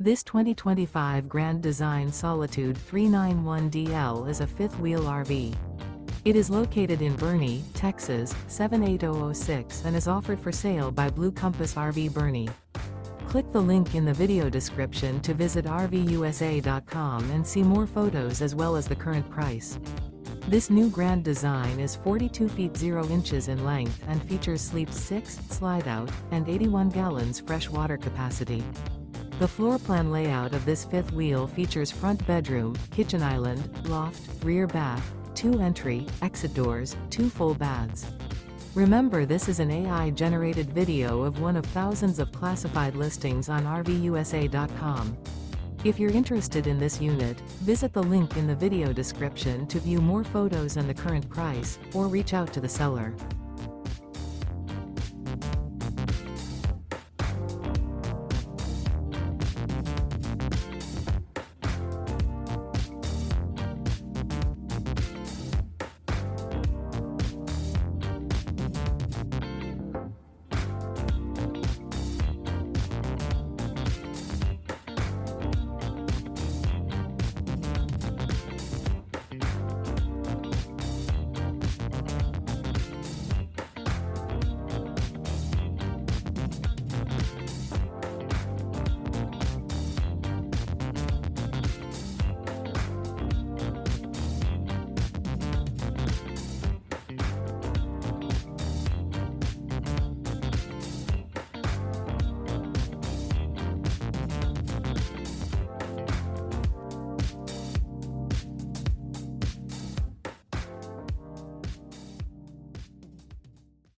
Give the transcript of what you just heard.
This 2025 Grand Design Solitude 391DL is a fifth-wheel RV. It is located in Boerne, Texas, 78006 and is offered for sale by Blue Compass RV Boerne. Click the link in the video description to visit RVUSA.com and see more photos as well as the current price. This new Grand Design is 42 feet 0 inches in length and features sleep 6, slide-out, and 81 gallons fresh water capacity. The floor plan layout of this fifth wheel features front bedroom, kitchen island, loft, rear bath, 2 entry, exit doors, 2 full baths. Remember, this is an AI-generated video of one of thousands of classified listings on RVUSA.com. If you're interested in this unit, visit the link in the video description to view more photos and the current price, or reach out to the seller.